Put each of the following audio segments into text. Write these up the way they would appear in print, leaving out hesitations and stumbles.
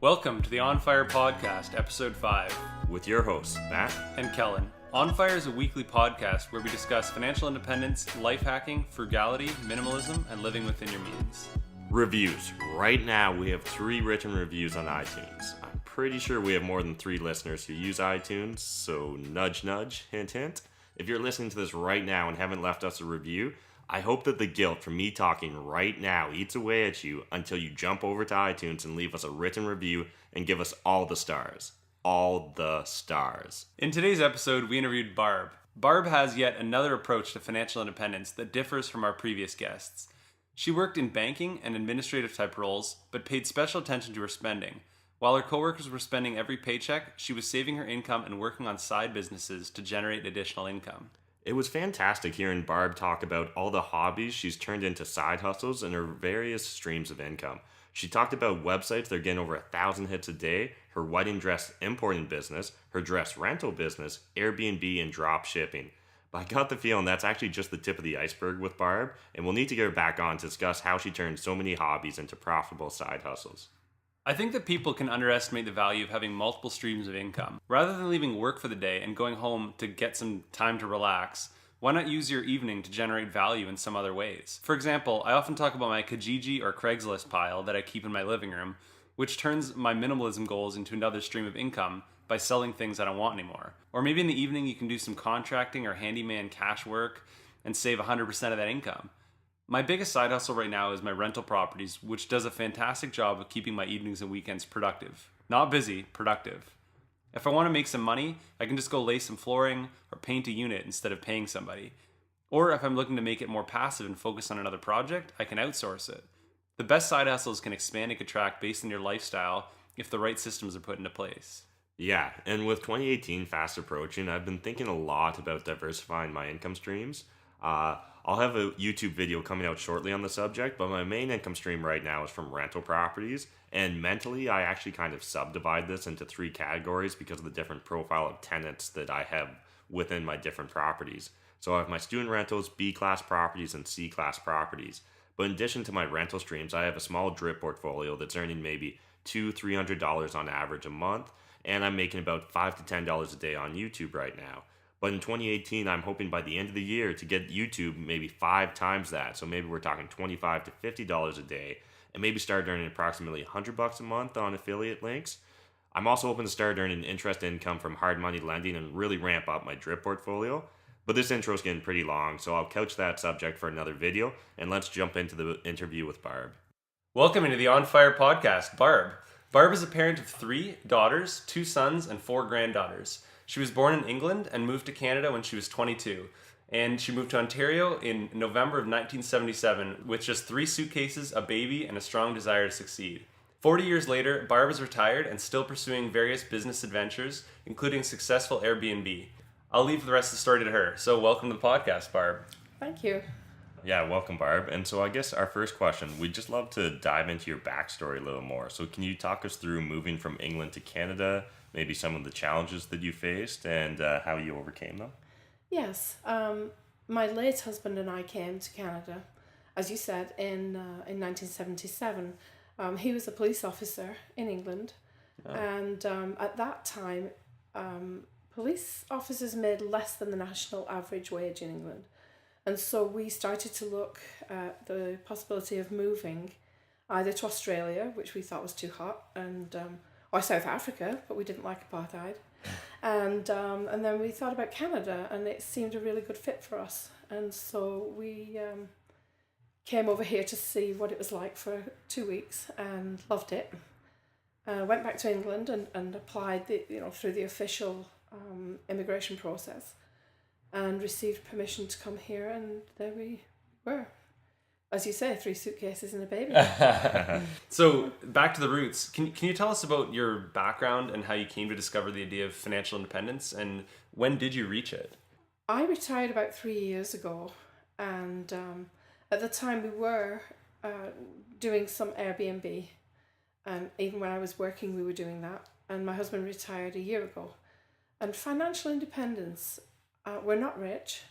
Welcome to the On Fire Podcast, Episode 5. With your hosts, Matt and Kellen. On Fire is a weekly podcast where we discuss financial independence, life hacking, frugality, minimalism, and living within your means. Reviews. Right now, we have 3 written reviews on iTunes. I'm pretty sure we have more than 3 listeners who use iTunes, so nudge nudge, hint hint. If you're listening to this right now and haven't left us a review, I hope that the guilt from me talking right now eats away at you until you jump over to iTunes and leave us a written review and give us all the stars. All the stars. In today's episode, we interviewed Barb. Barb has yet another approach to financial independence that differs from our previous guests. She worked in banking and administrative type roles, but paid special attention to her spending. While her coworkers were spending every paycheck, she was saving her income and working on side businesses to generate additional income. It was fantastic hearing Barb talk about all the hobbies she's turned into side hustles and her various streams of income. She talked about websites that are getting over 1,000 hits a day, her wedding dress importing business, her dress rental business, Airbnb, and drop shipping. But I got the feeling that's actually just the tip of the iceberg with Barb, and we'll need to get her back on to discuss how she turned so many hobbies into profitable side hustles. I think that people can underestimate the value of having multiple streams of income. Rather than leaving work for the day and going home to get some time to relax, why not use your evening to generate value in some other ways? For example, I often talk about my Kijiji or Craigslist pile that I keep in my living room, which turns my minimalism goals into another stream of income by selling things I don't want anymore. Or maybe in the evening you can do some contracting or handyman cash work and save 100% of that income. My biggest side hustle right now is my rental properties, which does a fantastic job of keeping my evenings and weekends productive. Not busy, productive. If I want to make some money, I can just go lay some flooring or paint a unit instead of paying somebody. Or if I'm looking to make it more passive and focus on another project, I can outsource it. The best side hustles can expand and contract based on your lifestyle if the right systems are put into place. Yeah, and with 2018 fast approaching, I've been thinking a lot about diversifying my income streams. I'll have a YouTube video coming out shortly on the subject, but my main income stream right now is from rental properties, and mentally I actually kind of subdivide this into 3 categories because of the different profile of tenants that I have within my different properties. So I have my student rentals, B-class properties, and C-class properties. But in addition to my rental streams, I have a small drip portfolio that's earning maybe $200-$300 on average a month, and I'm making about $5 to $10 a day on YouTube right now. But in 2018, I'm hoping by the end of the year to get YouTube maybe 5 times that. So maybe we're talking $25 to $50 a day, and maybe start earning approximately $100 a month on affiliate links. I'm also hoping to start earning interest income from hard money lending and really ramp up my drip portfolio. But this intro is getting pretty long, so I'll couch that subject for another video, and let's jump into the interview with Barb. Welcome into the On Fire Podcast, Barb. Barb is a parent of 3 daughters, 2 sons, and 4 granddaughters. She was born in England and moved to Canada when she was 22. And she moved to Ontario in November of 1977 with just 3 suitcases, a baby, and a strong desire to succeed. 40 years later, Barb is retired and still pursuing various business adventures, including successful Airbnb. I'll leave the rest of the story to her. So welcome to the podcast, Barb. Thank you. Yeah, welcome, Barb. And so I guess our first question, we'd just love to dive into your backstory a little more. So can you talk us through moving from England to Canada, maybe some of the challenges that you faced and how you overcame them? Yes. My late husband and I came to Canada, as you said, in 1977. He was a police officer in England. Oh. And at that time, police officers made less than the national average wage in England. And so we started to look at the possibility of moving either to Australia, which we thought was too hot, or South Africa, but we didn't like apartheid. And then we thought about Canada, and it seemed a really good fit for us. And so we came over here to see what it was like for 2 weeks and loved it. Went back to England and applied through the official immigration process and received permission to come here, and there we were. As you say, 3 suitcases and a baby. So back to the roots. Can you tell us about your background and how you came to discover the idea of financial independence, and when did you reach it? I retired about 3 years ago, and at the time we were doing some Airbnb, and even when I was working we were doing that, and my husband retired a year ago. And financial independence, we're not rich,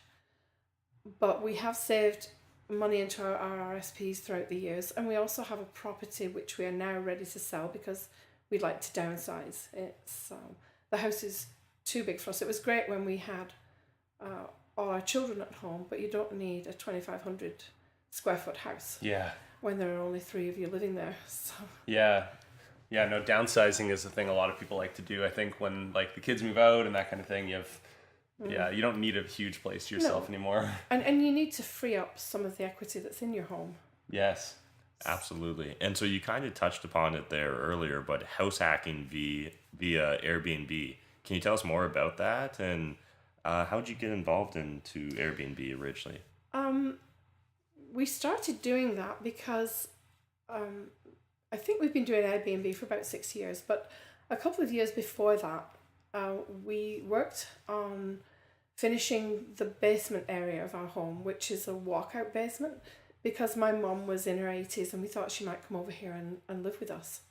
but we have saved money into our RRSPs throughout the years, and we also have a property which we are now ready to sell because we'd like to downsize. It's the house is too big for us. It was great when we had all our children at home, but you don't need a 2,500 square foot house. Yeah. When there are only 3 of you living there. So. Yeah. Yeah, no, downsizing is the thing a lot of people like to do. I think when like the kids move out and that kind of thing, you don't need a huge place to yourself anymore. And you need to free up some of the equity that's in your home. Yes. Absolutely. And so you kind of touched upon it there earlier, but house hacking via Airbnb. Can you tell us more about that? And how did you get involved into Airbnb originally? We started doing that because I think we've been doing Airbnb for about 6 years, but a couple of years before that, we worked on finishing the basement area of our home, which is a walkout basement, because my mum was in her 80s and we thought she might come over here and live with us.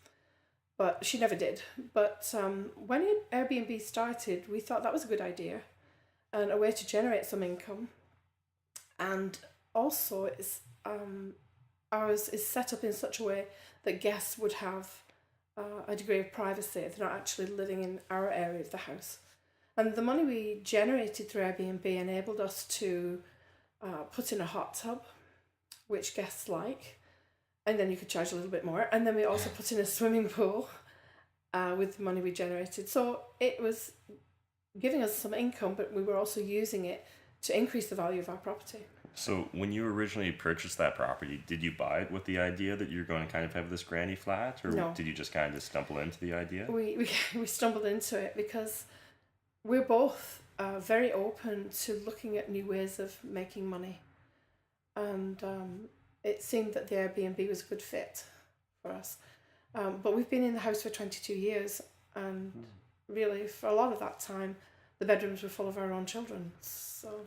But she never did. But when Airbnb started, we thought that was a good idea and a way to generate some income. And also, it's ours is set up in such a way that guests would have a degree of privacy. They're not actually living in our area of the house. And the money we generated through Airbnb enabled us to put in a hot tub, which guests like, and then you could charge a little bit more. And then we also put in a swimming pool with the money we generated. So it was giving us some income, but we were also using it to increase the value of our property. So when you originally purchased that property, did you buy it with the idea that you're going to kind of have this granny flat, or No. did you just kind of stumble into the idea? We stumbled into it because we're both very open to looking at new ways of making money. And it seemed that the Airbnb was a good fit for us. But we've been in the house for 22 years, and really for a lot of that time, the bedrooms were full of our own children. So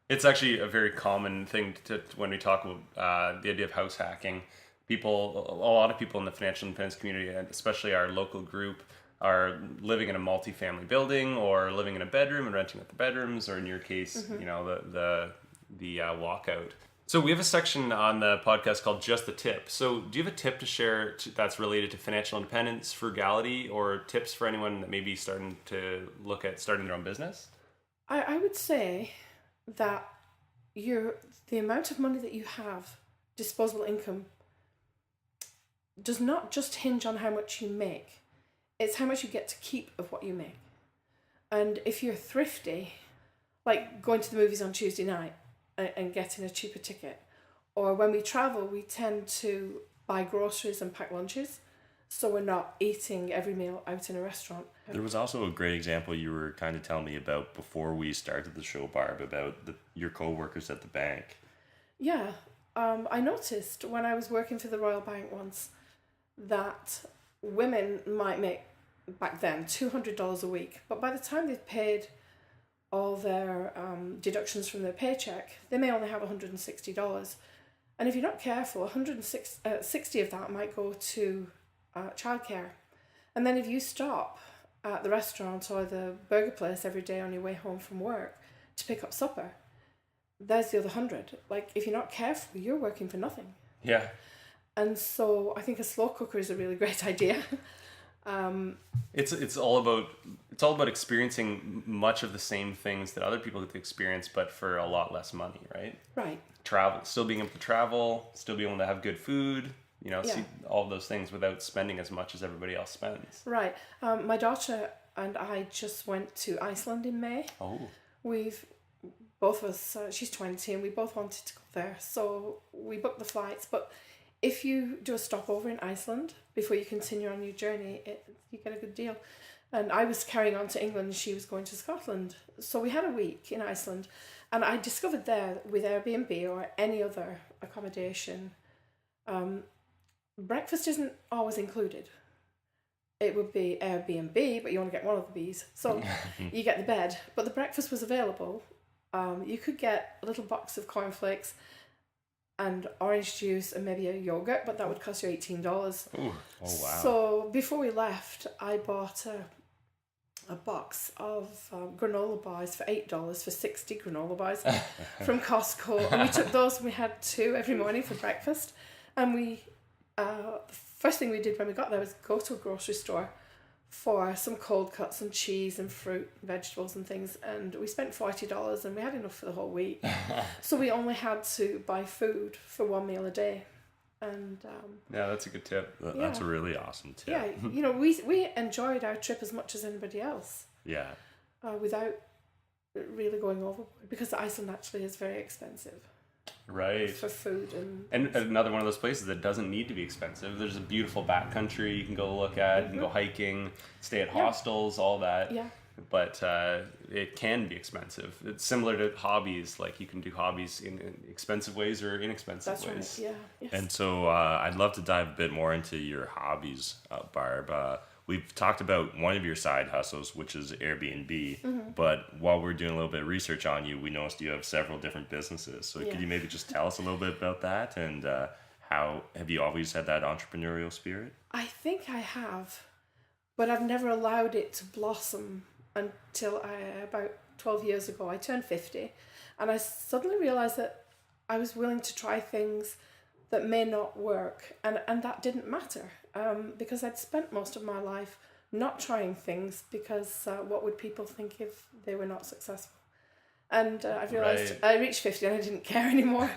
It's actually a very common thing to when we talk about the idea of house hacking. A lot of people in the financial independence community, and especially our local group, are living in a multi-family building or living in a bedroom and renting out the bedrooms, or in your case, the walkout. So we have a section on the podcast called Just the Tip. So do you have a tip to share that's related to financial independence, frugality, or tips for anyone that may be starting to look at starting their own business? I would say that the amount of money that you have, disposable income, does not just hinge on how much you make. It's how much you get to keep of what you make. And if you're thrifty, like going to the movies on Tuesday night and getting a cheaper ticket, or when we travel, we tend to buy groceries and pack lunches, so we're not eating every meal out in a restaurant. There was also a great example you were kind of telling me about before we started the show, Barb, about your co-workers at the bank. Yeah, I noticed when I was working for the Royal Bank once that women might make, back then, $200 a week, but by the time they've paid all their deductions from their paycheck, they may only have $160. And if you're not careful, 160 of that might go to childcare. And then if you stop at the restaurant or the burger place every day on your way home from work to pick up supper, there's the other 100. Like, if you're not careful, you're working for nothing. Yeah. And so I think a slow cooker is a really great idea. It's all about experiencing much of the same things that other people get to experience, but for a lot less money, right? Right. Travel, still being able to travel, still being able to have good food, see all of those things without spending as much as everybody else spends. Right. My daughter and I just went to Iceland in May. Oh. We've both of us, she's 20 and we both wanted to go there. So we booked the flights, but if you do a stopover in Iceland before you continue on your journey, you get a good deal. And I was carrying on to England and she was going to Scotland. So we had a week in Iceland. And I discovered there with Airbnb or any other accommodation, breakfast isn't always included. It would be Airbnb, but you only get one of the B's. So you get the bed. But the breakfast was available. You could get a little box of cornflakes and orange juice and maybe a yogurt, but that would cost you $18. Ooh. Oh, wow. So before we left, I bought a box of granola bars for $8 for 60 granola bars from Costco. And we took those and we had 2 every morning for breakfast. And we, first thing we did when we got there was go to a grocery store for some cold cuts and cheese and fruit and vegetables and things, and we spent $40 and we had enough for the whole week. So we only had to buy food for one meal a day. And yeah, that's a good tip. That's a really awesome tip. Yeah, you know, we enjoyed our trip as much as anybody else. Yeah. Without really going overboard, because Iceland actually is very expensive. Right. For food and another one of those places that doesn't need to be expensive. There's a beautiful backcountry you can go look at, you can go hiking, stay at hostels, all that. Yeah. But it can be expensive. It's similar to hobbies. Like you can do hobbies in expensive ways or inexpensive ways. That's right. Yeah. Yes. And so I'd love to dive a bit more into your hobbies, Barb. We've talked about one of your side hustles, which is Airbnb. But while we're doing a little bit of research on you, we noticed you have several different businesses. So could you maybe just tell us a little bit about that? And how have you always had that entrepreneurial spirit? I think I have, but I've never allowed it to blossom until about 12 years ago. I turned 50 and I suddenly realized that I was willing to try things that may not work, and that didn't matter, because I'd spent most of my life not trying things because what would people think if they were not successful? And I realized I reached 50 and I didn't care anymore.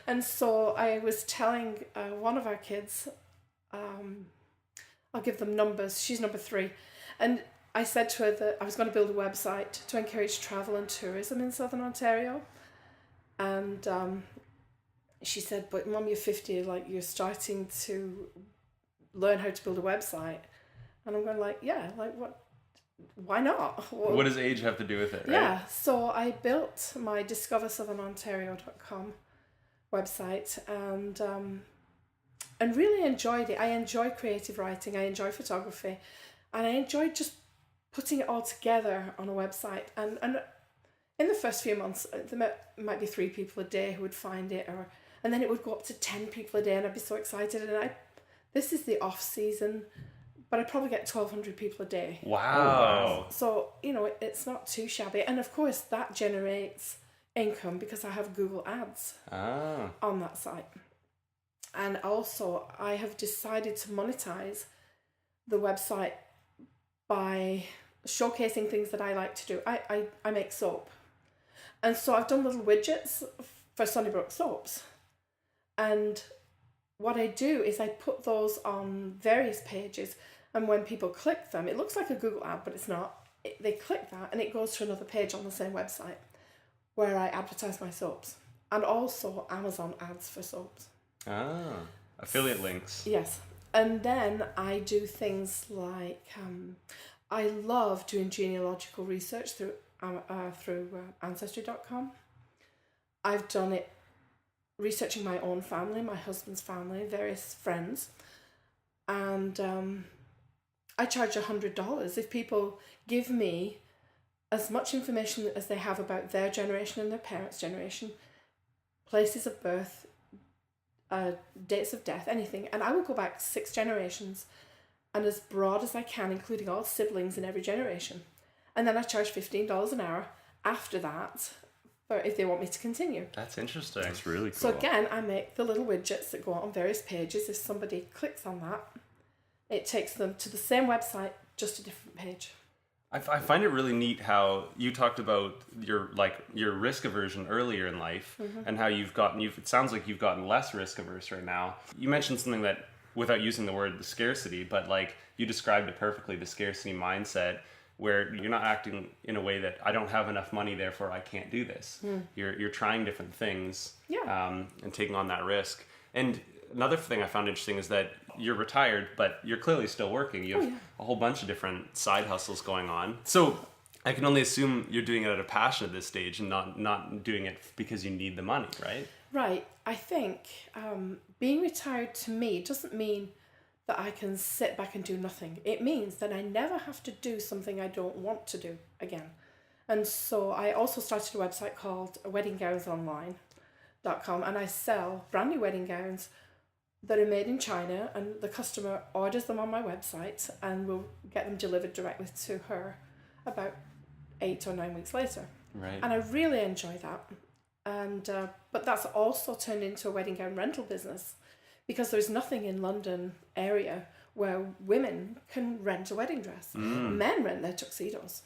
And so I was telling one of our kids, I'll give them numbers, she's number 3, and I said to her that I was going to build a website to encourage travel and tourism in Southern Ontario. And she said, but Mum, you're 50, like you're starting to learn how to build a website. And I'm going like, yeah, like what, why not? What does age have to do with it, right? Yeah, so I built my discoversouthernontario.com website and really enjoyed it. I enjoy creative writing, I enjoy photography, and I enjoyed just putting it all together on a website. And in the first few months, there might be 3 people a day who would find it, and then it would go up to 10 people a day, and I'd be so excited. And this is the off season, but I probably get 1,200 people a day. Wow. So, you know, it's not too shabby. And of course, that generates income because I have Google Ads on that site. And also, I have decided to monetize the website by showcasing things that I like to do. I make soap. And so I've done little widgets for Sunnybrook soaps. And what I do is I put those on various pages, and when people click them, it looks like a Google ad, but it's not. They click that and it goes to another page on the same website where I advertise my soaps, and also Amazon ads for soaps. Affiliate links. Yes. And then I do things like I love doing genealogical research through Ancestry.com. I've done it researching my own family, my husband's family, various friends, and I charge $100 if people give me as much information as they have about their generation and their parents' generation, places of birth, dates of death, anything, and I will go back 6 generations and as broad as I can, including all siblings in every generation. And then I charge $15 an hour after that for if they want me to continue. That's interesting. That's really cool. So again, I make the little widgets that go on various pages. If somebody clicks on that, it takes them to the same website, just a different page. I find it really neat how you talked about your risk aversion earlier in life, and how it sounds like you've gotten less risk averse right now. You mentioned something that, without using the word the scarcity, but like you described it perfectly, the scarcity mindset, where you're not acting in a way that I don't have enough money, therefore I can't do this. You're trying different things, and taking on that risk. And another thing I found interesting is that you're retired, but you're clearly still working. You have a whole bunch of different side hustles going on. So I can only assume you're doing it out of passion at this stage and not doing it because you need the money, right? Right. I think being retired to me doesn't mean that I can sit back and do nothing. It means that I never have to do something I don't want to do again. And so I also started a website called weddinggownsonline.com, and I sell brand new wedding gowns that are made in China, and the customer orders them on my website and will get them delivered directly to her about 8 or 9 weeks later. Right. And I really enjoy that. And but that's also turned into a wedding gown rental business, because there's nothing in London area where women can rent a wedding dress. Men rent their tuxedos.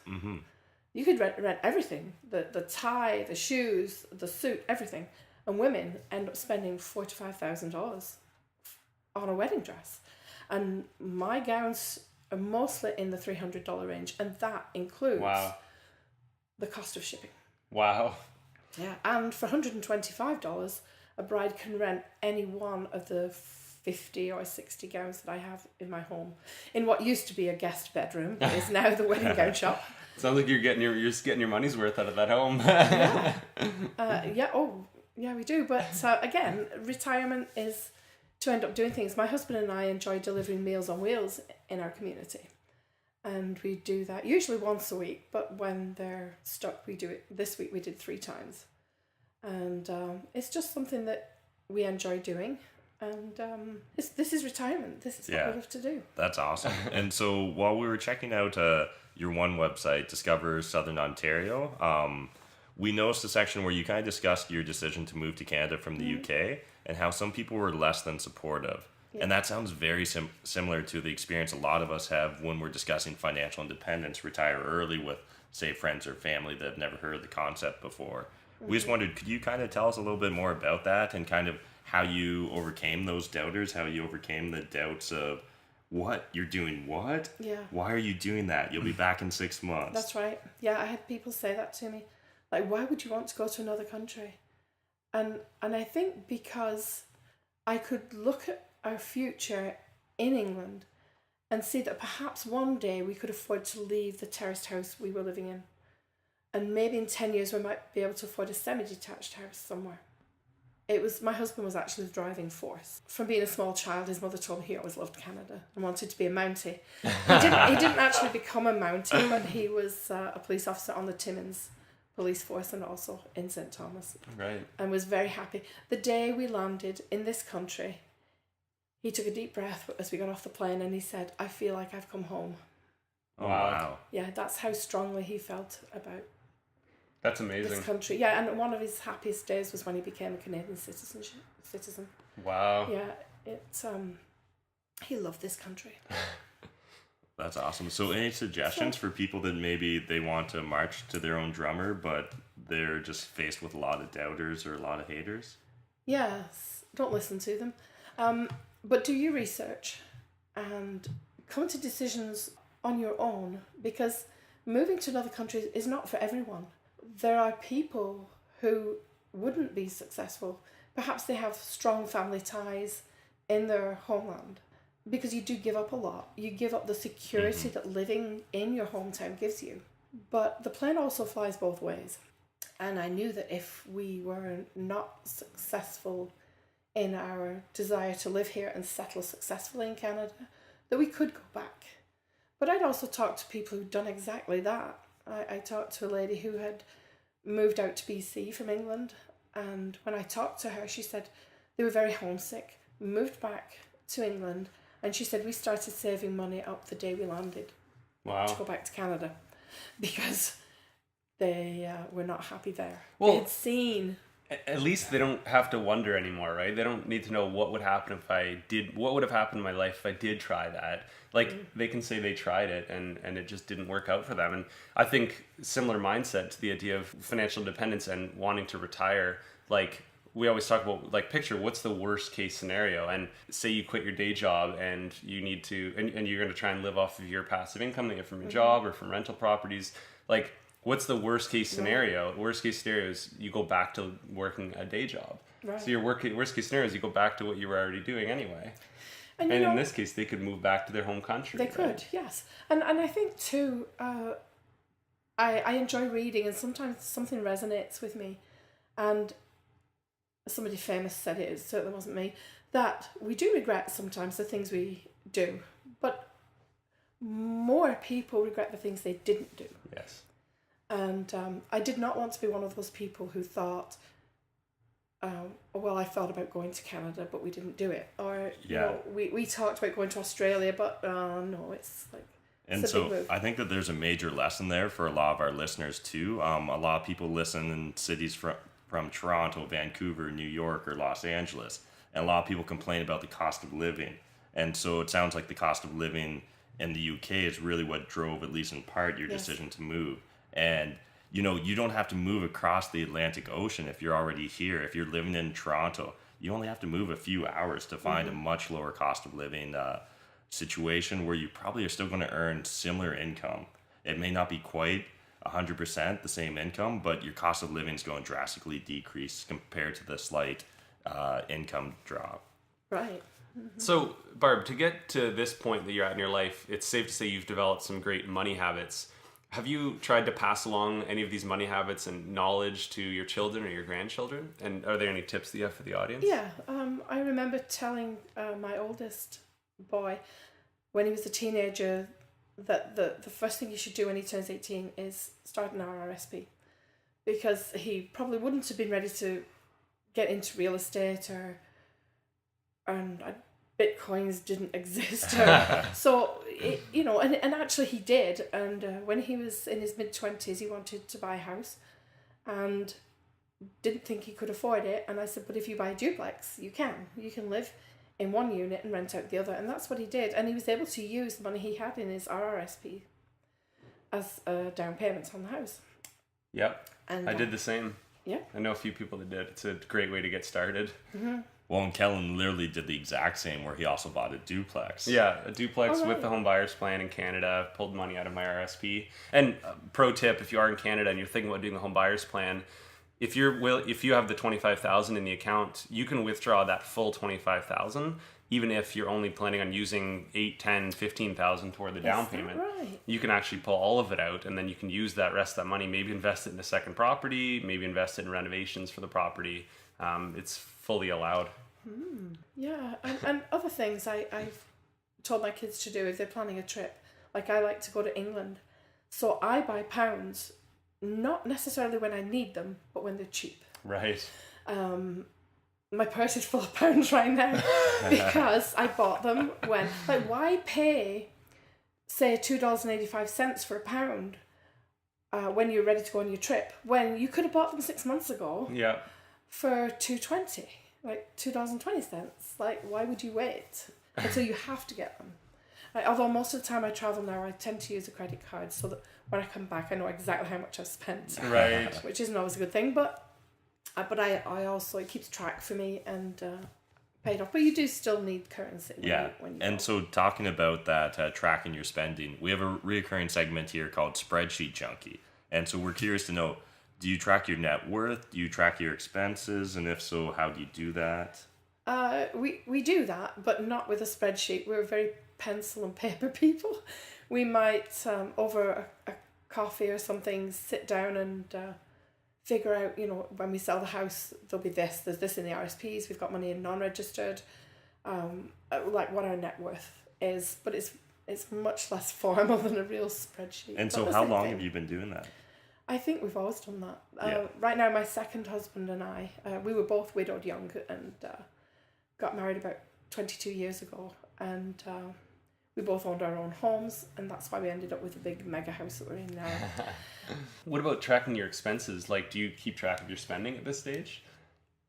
You could rent everything, the tie, the shoes, the suit, everything. And women end up spending $4,000 to $5,000 on a wedding dress. And my gowns are mostly in the $300 range, and that includes the cost of shipping. Wow. Yeah, and for $125, a bride can rent any one of the 50 or 60 gowns that I have in my home, in what used to be a guest bedroom, but is now the wedding gown shop. Sounds like you're just getting your money's worth out of that home. Yeah, we do. But again, retirement is to end up doing things. My husband and I enjoy delivering Meals on Wheels in our community. And we do that usually once a week, but when they're stuck, we do it. This week we did 3 times. And it's just something that we enjoy doing. And this is retirement. This is what we love to do. That's awesome. And so while we were checking out your one website, Discover Southern Ontario, we noticed a section where you kind of discussed your decision to move to Canada from the UK and how some people were less than supportive. Yeah. And that sounds very similar to the experience a lot of us have when we're discussing financial independence, retire early with, say, friends or family that have never heard of the concept before. We just wondered, could you kind of tell us a little bit more about that and kind of how you overcame those doubters, how you overcame the doubts of what? You're doing what? Yeah. Why are you doing that? You'll be back in 6 months. That's right. Yeah, I had people say that to me. Like, why would you want to go to another country? And I think because I could look at our future in England and see that perhaps one day we could afford to leave the terraced house we were living in. And maybe in 10 years we might be able to afford a semi-detached house somewhere. My husband was actually the driving force. From being a small child, his mother told me he always loved Canada and wanted to be a Mountie. He didn't actually become a Mountie, but he was a police officer on the Timmins police force and also in St. Thomas. Right. And was very happy. The day we landed in this country, he took a deep breath as we got off the plane and he said, I feel like I've come home. Oh, wow. Yeah, that's how strongly he felt about That's amazing. this country. Yeah, and one of his happiest days was when he became a Canadian citizen. Wow. Yeah, he loved this country. That's awesome. So any suggestions for people that maybe they want to march to their own drummer, but they're just faced with a lot of doubters or a lot of haters? Yes, don't listen to them. But do your research and come to decisions on your own, because moving to another country is not for everyone. There are people who wouldn't be successful. Perhaps they have strong family ties in their homeland, because you do give up a lot. You give up the security that living in your hometown gives you. But the plane also flies both ways. And I knew that if we were not successful in our desire to live here and settle successfully in Canada, that we could go back. But I'd also talked to people who'd done exactly that. I talked to a lady who had moved out to BC from England, and when I talked to her, she said they were very homesick, moved back to England, and she said we started saving money up the day we landed. Wow. To go back to Canada, because they were not happy there. Well, they had seen. At least they don't have to wonder anymore, right? They don't need to know what would happen what would have happened in my life if I did try that. Like, they can say they tried it and it just didn't work out for them. And I think similar mindset to the idea of financial independence and wanting to retire, like, we always talk about, like, picture what's the worst case scenario, and say you quit your day job and you need to, and you're going to try and live off of your passive income that you get from your job or from rental properties. Like, what's the worst case scenario? Worst case scenario is you go back to working a day job. Right. So your worst case scenario is you go back to what you were already doing anyway. And in this case, they could move back to their home country. They could, yes. And I think too, I enjoy reading, and sometimes something resonates with me. And somebody famous said it certainly wasn't me, that we do regret sometimes the things we do, but more people regret the things they didn't do. Yes. And I did not want to be one of those people who thought, well, I thought about going to Canada, but we didn't do it. Or, you know, we talked about going to Australia, but no, it's like, and it's a big move. I think that there's a major lesson there for a lot of our listeners too. A lot of people listen in cities from Toronto, Vancouver, New York, or Los Angeles. and a lot of people complain about the cost of living. And so it sounds like the cost of living in the UK is really what drove, at least in part, your decision to move. And you don't have to move across the Atlantic Ocean if you're already here. If you're living in Toronto, you only have to move a few hours to find a much lower cost of living situation where you probably are still going to earn similar income. It may not be quite 100% the same income, but your cost of living is going to drastically decrease compared to the slight income drop. Right. So, Barb, to get to this point that you're at in your life, it's safe to say you've developed some great money habits. Have you tried to pass along any of these money habits and knowledge to your children or your grandchildren? And are there any tips that you have for the audience? Yeah, I remember telling my oldest boy when he was a teenager that the first thing he should do when he turns 18 is start an RRSP, because he probably wouldn't have been ready to get into real estate and Bitcoins didn't exist. So, and actually he did. And when he was in his mid-20s, he wanted to buy a house and didn't think he could afford it. And I said, but if you buy a duplex, you can live in one unit and rent out the other. And that's what he did. And he was able to use the money he had in his RRSP as down payments on the house. Yep. And I did the same. Yeah. I know a few people that did. It's a great way to get started. Mm-hmm. Well, and Kellen literally did the exact same, where he also bought a duplex. Yeah, a duplex Oh, with right. the home buyers plan in Canada. Pulled money out of my RSP. And pro tip: if you are in Canada and you're thinking about doing the home buyers plan, if you have the $25,000 in the account, you can withdraw that full $25,000, even if you're only planning on using $8,000, $10,000, $15,000 toward the down Is that payment. right? You can actually pull all of it out, and then you can use that rest of that money. Maybe invest it in a second property. Maybe invest it in renovations for the property. It's fully allowed. Yeah, and other things I've told my kids to do if they're planning a trip. Like, I like to go to England, so I buy pounds, not necessarily when I need them, but when they're cheap. Right. My purse is full of pounds right now because I bought them when, like, why pay, say, $2.85 for a pound when you're ready to go on your trip, when you could have bought them 6 months ago Yeah. for $2.20, like $2.20. Like, why would you wait until you have to get them? Like, although most of the time I travel now, I tend to use a credit card so that when I come back, I know exactly how much I've spent. Right. Which isn't always a good thing, but I also, it keeps track for me and paid off. But you do still need currency. When you and go. so talking about that, tracking your spending, we have a reoccurring segment here called Spreadsheet Junkie. And so we're curious to know, do you track your net worth? Do you track your expenses? And if so, how do you do that? We do that, but not with a spreadsheet. We're very pencil and paper people. We might, over a coffee or something, sit down and figure out, when we sell the house, there'll be this, there's this in the RSPs, we've got money in non-registered, like what our net worth is, but it's much less formal than a real spreadsheet. And But so the how same long thing. have you been doing that? I think we've always done that. Yeah. Right now, my second husband and I, we were both widowed young and got married about 22 years ago, and we both owned our own homes, and that's why we ended up with the big mega house that we're in now. What about tracking your expenses? Like, do you keep track of your spending at this stage?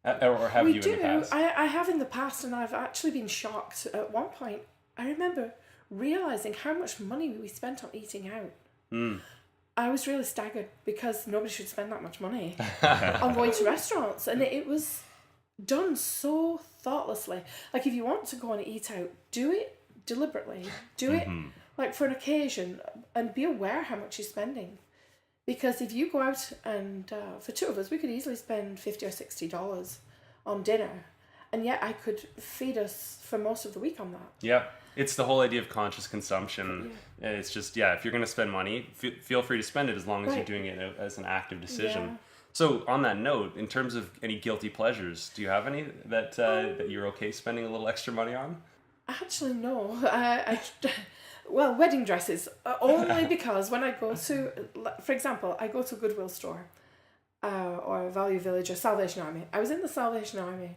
Or have We you do. in the past? I have in the past, and I've actually been shocked. At one point, I remember realising how much money we spent on eating out. I was really staggered because nobody should spend that much money on going to restaurants, and it was done so thoughtlessly. Like, if you want to go and eat out, do it deliberately. Do it like for an occasion, and be aware how much you're spending. Because if you go out and for two of us, we could easily spend $50 or $60 on dinner, and yet I could feed us for most of the week on that. Yeah. It's the whole idea of conscious consumption. Yeah. It's just, if you're going to spend money, feel free to spend it as long as you're doing it as an active decision. Yeah. So on that note, in terms of any guilty pleasures, do you have any that you're okay spending a little extra money on? Actually, no. Well, wedding dresses, only because when I go to, for example, I go to a Goodwill store or a Value Village or Salvation Army. I was in the Salvation Army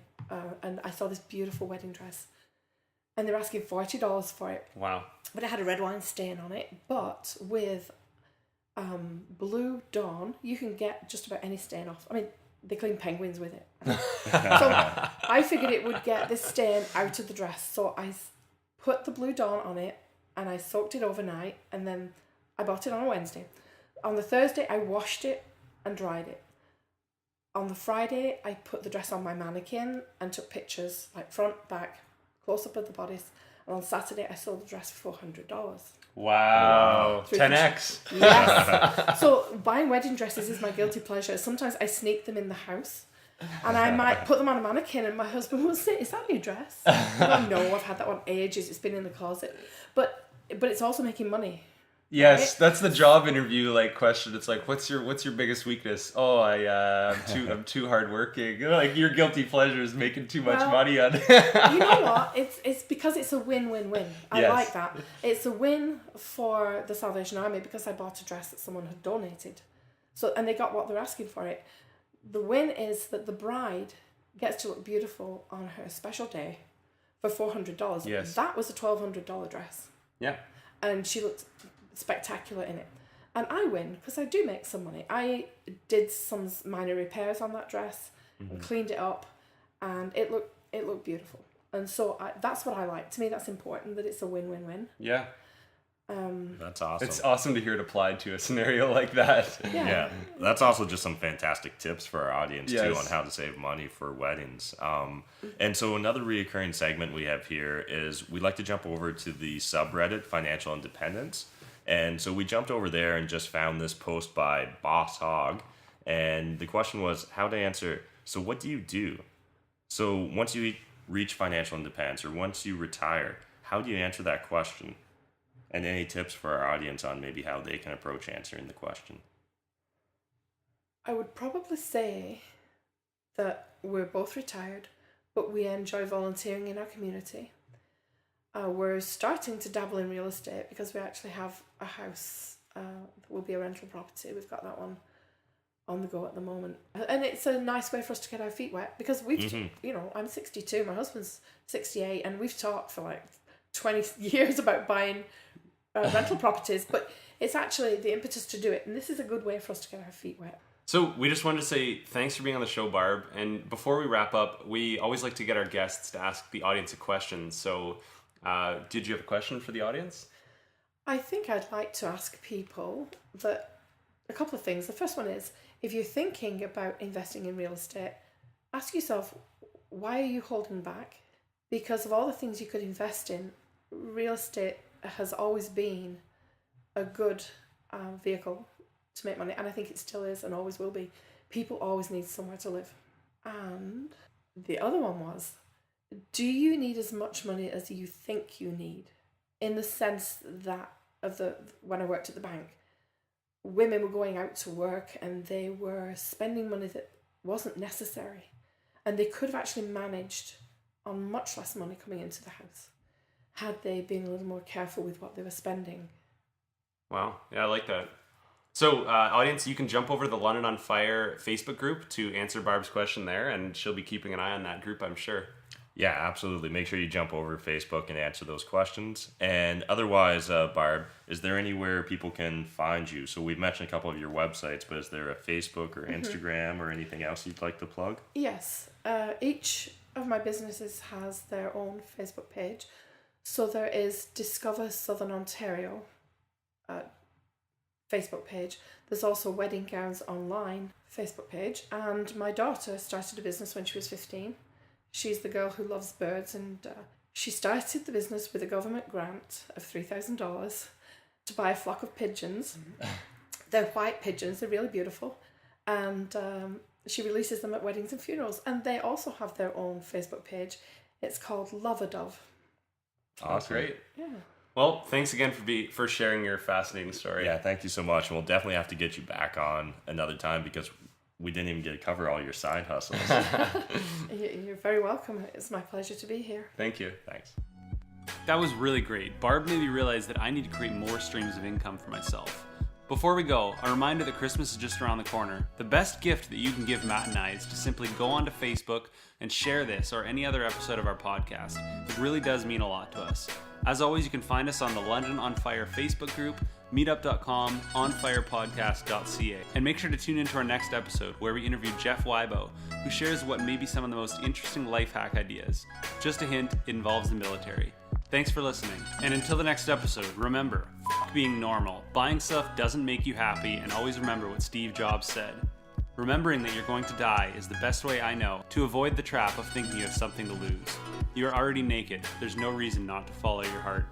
and I saw this beautiful wedding dress, and they're asking $40 for it. Wow. But it had a red wine stain on it, but with Blue Dawn, you can get just about any stain off. I mean, they clean penguins with it. So I figured it would get this stain out of the dress. So I put the Blue Dawn on it and I soaked it overnight, and then I bought it on a Wednesday. On the Thursday, I washed it and dried it. On the Friday, I put the dress on my mannequin and took pictures, like front, back, close up of the bodice. And on Saturday, I sold the dress for $400. Wow. 10x. Yes. So buying wedding dresses is my guilty pleasure. Sometimes I sneak them in the house and I might put them on a mannequin and my husband will say, "Is that a new dress?" Oh, no, I've had that one ages. It's been in the closet. But it's also making money. Yes, right? That's the job interview question. It's like, what's your biggest weakness? Oh, I'm too hardworking. Like, your guilty pleasure is making too much money on. You know what? It's because it's a win-win-win. I Yes. like that. It's a win for the Salvation Army because I bought a dress that someone had donated. So, and they got what they're asking for it. The win is that the bride gets to look beautiful on her special day for $400. Yes. That was a $1,200 dress. Yeah. And she looked spectacular in it. And I win because I do make some money. I did some minor repairs on that dress and cleaned it up, and it looked beautiful. And so that's what I like. To me, that's important, that it's a win-win-win. Yeah. That's awesome. It's awesome to hear it applied to a scenario like that. Yeah, that's also just some fantastic tips for our audience too Yes. on how to save money for weddings. And so another reoccurring segment we have here is we like to jump over to the subreddit Financial Independence. And so we jumped over there and just found this post by Boss Hog. And the question was how to answer, so what do you do? So once you reach financial independence or once you retire, how do you answer that question? And any tips for our audience on maybe how they can approach answering the question? I would probably say that we're both retired, but we enjoy volunteering in our community. We're starting to dabble in real estate because we actually have a house that will be a rental property. We've got that one on the go at the moment. And it's a nice way for us to get our feet wet because I'm 62, my husband's 68, and we've talked for like 20 years about buying rental properties, but it's actually the impetus to do it. And this is a good way for us to get our feet wet. So we just wanted to say thanks for being on the show, Barb. And before we wrap up, we always like to get our guests to ask the audience a question. So did you have a question for the audience? I think I'd like to ask people that a couple of things. The first one is, if you're thinking about investing in real estate, ask yourself, why are you holding back? Because of all the things you could invest in, real estate has always been a good vehicle to make money, and I think it still is and always will be. People always need somewhere to live. And the other one was, do you need as much money as you think you need? In the sense that when I worked at the bank, women were going out to work and they were spending money that wasn't necessary, and they could have actually managed on much less money coming into the house had they been a little more careful with what they were spending. Wow. Yeah, I like that. So, audience, you can jump over to the London on Fire Facebook group to answer Barb's question there, and she'll be keeping an eye on that group, I'm sure. Yeah, absolutely. Make sure you jump over to Facebook and answer those questions. And otherwise, Barb, is there anywhere people can find you? So we've mentioned a couple of your websites, but is there a Facebook or Instagram or anything else you'd like to plug? Yes. Each of my businesses has their own Facebook page. So there is Discover Southern Ontario Facebook page. There's also Wedding Gowns Online Facebook page. And my daughter started a business when she was 15. She's the girl who loves birds, and she started the business with a government grant of $3,000 to buy a flock of pigeons. They're white pigeons, they're really beautiful. And she releases them at weddings and funerals. And they also have their own Facebook page. It's called Love a Dove. Awesome. Great. Yeah. Well, thanks again for sharing your fascinating story. Yeah, thank you so much. And we'll definitely have to get you back on another time because we didn't even get to cover all your side hustles. You're very welcome. It's my pleasure to be here. Thank you. Thanks. That was really great. Barb made me realize that I need to create more streams of income for myself. Before we go, a reminder that Christmas is just around the corner. The best gift that you can give Matt and I is to simply go onto Facebook and share this or any other episode of our podcast. It really does mean a lot to us. As always, you can find us on the London on Fire Facebook group, meetup.com, onfirepodcast.ca. And make sure to tune into our next episode where we interview Jeff Weibo, who shares what may be some of the most interesting life hack ideas. Just a hint, it involves the military. Thanks for listening. And until the next episode, remember, being normal. Buying stuff doesn't make you happy, and always remember what Steve Jobs said. Remembering that you're going to die is the best way I know to avoid the trap of thinking you have something to lose. You are already naked. There's no reason not to follow your heart.